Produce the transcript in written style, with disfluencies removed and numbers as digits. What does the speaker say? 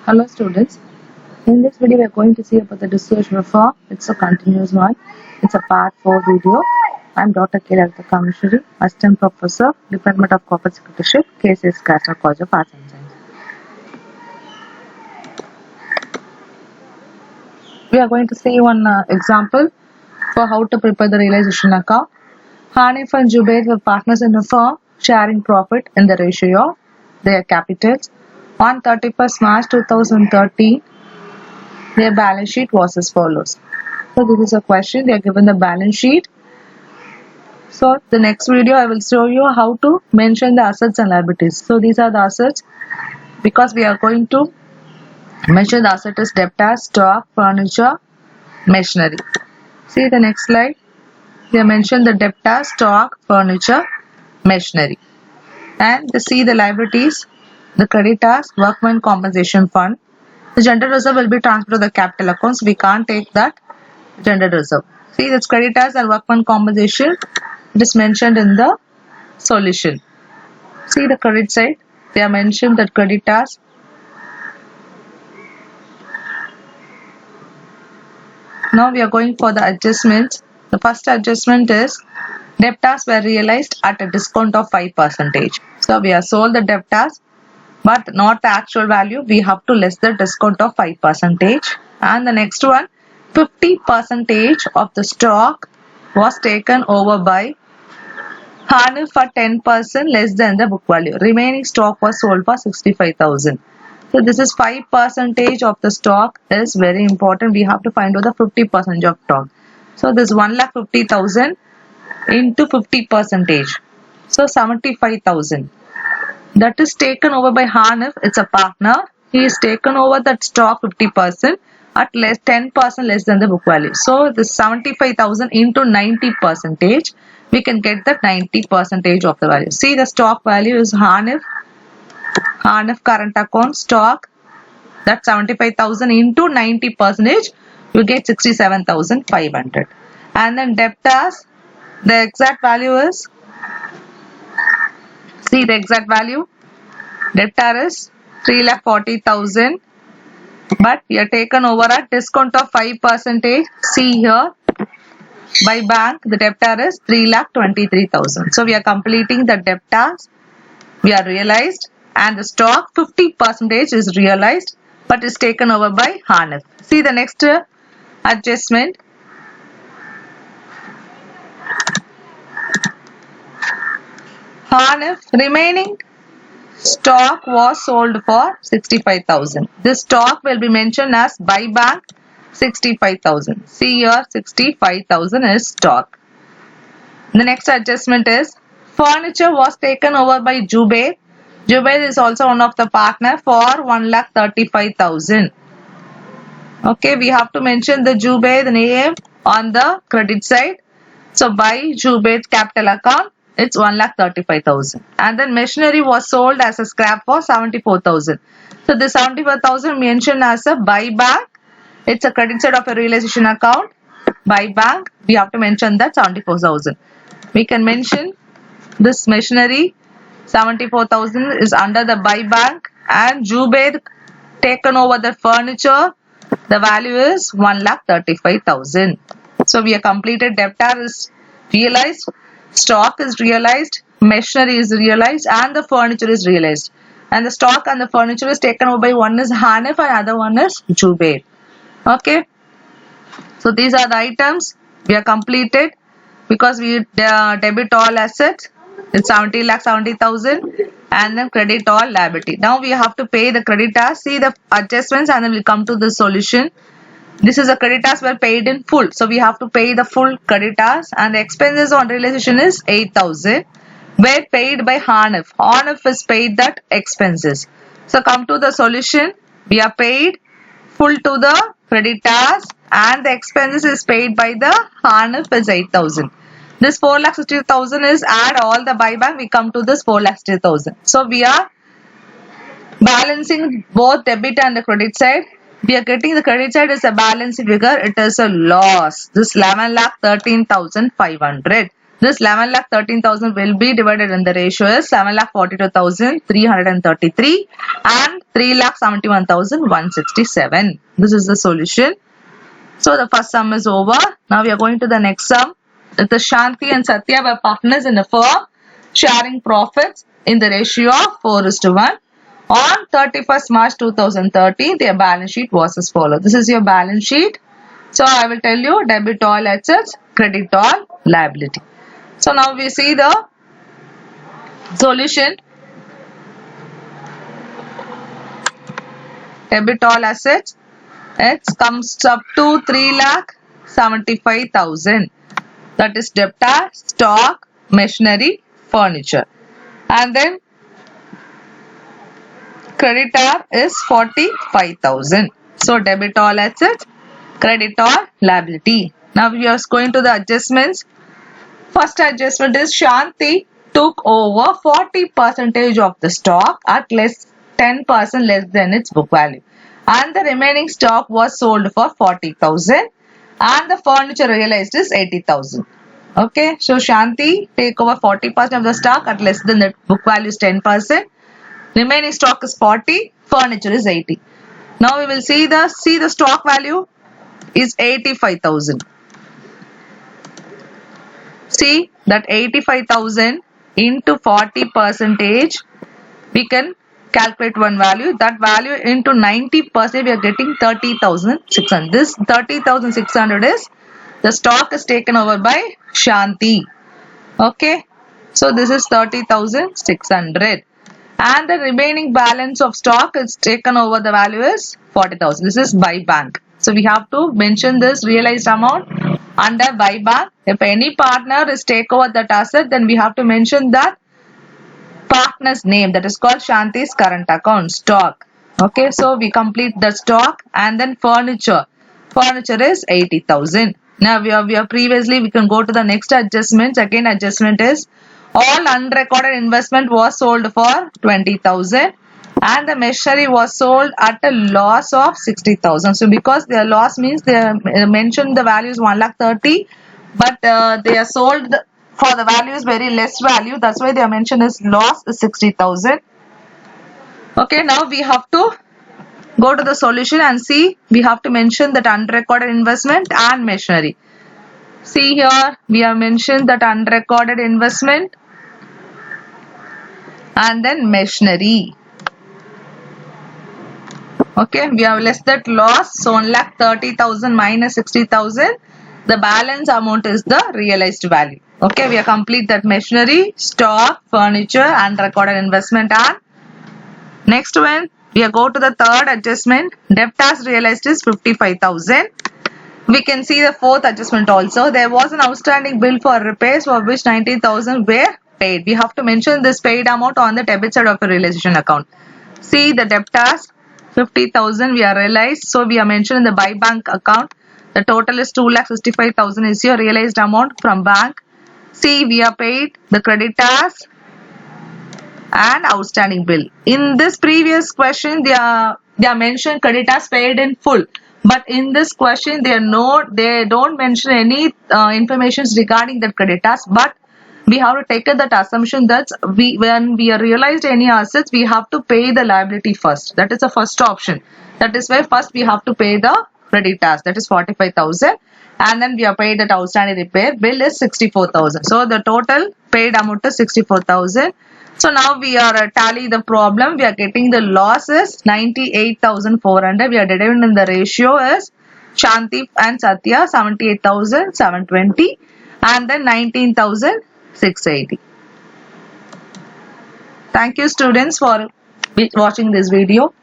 Hello students, in this video we are going to see about the discharge reform. It's a continuous one. It's a part 4 video. I'm Dr. K. Kameshwari, Assistant Professor, Department of Corporate Secretaryship, KCS National College of Arts and Science. We are going to see one example for how to prepare the realization account. Hanif and Jubair were partners in the firm, sharing profit in the ratio of their capitals. On 31st March 2013, their balance sheet was as follows. So this is a question. They are given the balance sheet. So the next video I will show you how to mention the assets and liabilities. So these are the assets because we are going to mention the asset as debtors, stock, furniture, machinery. See the next slide. They mentioned the debtors, stock, furniture, machinery. And see the liabilities, the creditors, workmen compensation fund. The general reserve will be transferred to the capital accounts. We can't take that general reserve. See, that's creditors and workman compensation. It is mentioned in the solution. See the credit side. They are mentioned that creditors. Now we are going for the adjustments. The first adjustment is debtors were realized at a discount of 5%. So we have sold the debtors, but not the actual value. We have to less the discount of 5%. And the next one, 50% of the stock was taken over by Hanif for 10% less than the book value. Remaining stock was sold for 65,000. So this is 5% of the stock is very important. We have to find out the 50% of stock. So this 1,50,000 into 50%. So 75,000. That is taken over by Hanif. It's a partner. He is taken over that stock 50% at 10% less than the book value. So the 75,000 into 90%, we can get the 90% of the value. See, the stock value is Hanif current account stock. That 75,000 into 90%, you get 67,500. And then debtors, the exact value is, see the exact value, debtor is 3,40,000, but we are taken over at discount of 5%. See here, by bank the debtor is 3,23,000. So we are completing the debtors. We are realized, and the stock 50% is realized, but is taken over by Hanif. See the next adjustment. Hanif remaining stock was sold for 65,000. This stock will be mentioned as by bank 65,000. See here, 65,000 is stock. The next adjustment is furniture was taken over by Jubair. Jubair is also one of the partner for 1,35,000. Okay, we have to mention the Jubair, the name on the credit side. So by Jubair capital account, it's 1,35,000. And then machinery was sold as a scrap for 74,000. So the 74,000 mentioned as a buy bank. It's a credit side of a realization account. Buy bank, we have to mention that 74,000. We can mention this machinery 74,000 is under the buy bank, and Jubair taken over the furniture. The value is 1,35,000. So we have completed. Debtor is realized, stock is realized, machinery is realized, and the furniture is realized. And the stock and the furniture is taken over by one is Hanif and other one is Jubair. Okay. So these are the items we have completed because we debit all assets. It's 70,70,000 and then credit all liability. Now we have to pay the creditors. See the adjustments and then we'll come to the solution. This is the creditors were paid in full. So we have to pay the full creditors, and the expenses on realization is 8,000. Were paid by Hanif. Hanif is paid that expenses. So come to the solution. We are paid full to the creditors and the expenses is paid by the Hanif is 8,000. This 4,60,000 is add all the buyback. We come to this 4,60,000. So we are balancing both debit and the credit side. We are getting the credit side is a balance figure. It is a loss. This 11,13,500. This 11,13,000 will be divided in the ratio is 7,42,333 and 3,71,167. This is the solution. So the first sum is over. Now we are going to the next sum. The Shanti and Satya were partners in a firm, sharing profits in the ratio of 4:1. On 31st March 2013, their balance sheet was as follows. This is your balance sheet. So I will tell you debit all assets, credit all liability. So now we see the solution. Debit all assets. It comes up to 3,75,000. That is debtor, stock, machinery, furniture. And then creditor is 45,000. So debit all assets, credit all liability. Now we are going to the adjustments. First adjustment is Shanti took over 40% of the stock at 10% less than its book value. And the remaining stock was sold for 40,000 and the furniture realized is 80,000. Okay, so Shanti take over 40% of the stock at less than the book value is 10%. Remaining stock is 40, furniture is 80. Now we will see the stock value is 85,000. See that 85,000 into 40%, we can calculate one value. That value into 90%, we are getting 30,600. This 30,600 is the stock is taken over by Shanti. Okay, so this is 30,600. And the remaining balance of stock is taken over, the value is 40,000. This is by bank. So we have to mention this realized amount under by bank. If any partner is take over that asset, then we have to mention that partner's name, that is called Shanti's current account, stock. Okay, so we complete the stock. And then furniture. Furniture is 80,000. Now we are previously, we can go to the next adjustment. Again, adjustment is all unrecorded investment was sold for 20,000 and the machinery was sold at a loss of 60,000. So because their loss means they mentioned the value is 1,30,000, but they are sold for the value is very less value. That's why their mention is loss is 60,000. Okay, now we have to go to the solution and see. We have to mention that unrecorded investment and machinery. See here, we have mentioned that unrecorded investment and then machinery. Okay, we have less that loss. So 1,30,000 minus 60,000. The balance amount is the realized value. Okay, we have complete that machinery, stock, furniture, unrecorded investment. And next one, we are go to the third adjustment. Debtors realized is 55,000. We can see the fourth adjustment also. There was an outstanding bill for repairs for which 19,000 were paid. We have to mention this paid amount on the debit side of the realization account. See the debtors 50,000 we are realized. So we are mentioned in the by bank account. The total is 2,65,000 is your realized amount from bank. See we are paid the creditors and outstanding bill. In this previous question they are mentioned creditors paid in full. But in this question, they don't mention any information regarding that creditors. But we have to take that assumption that when we realized any assets, we have to pay the liability first. That is the first option. That is why first we have to pay the creditors. That is 45,000. And then we are paid that outstanding repair bill is 64,000. So the total paid amount is 64,000. So now we are tally the problem. We are getting the losses 98,400. We are deducting in the ratio is Shanti and Satya 78,720 and then 19,680. Thank you students for watching this video.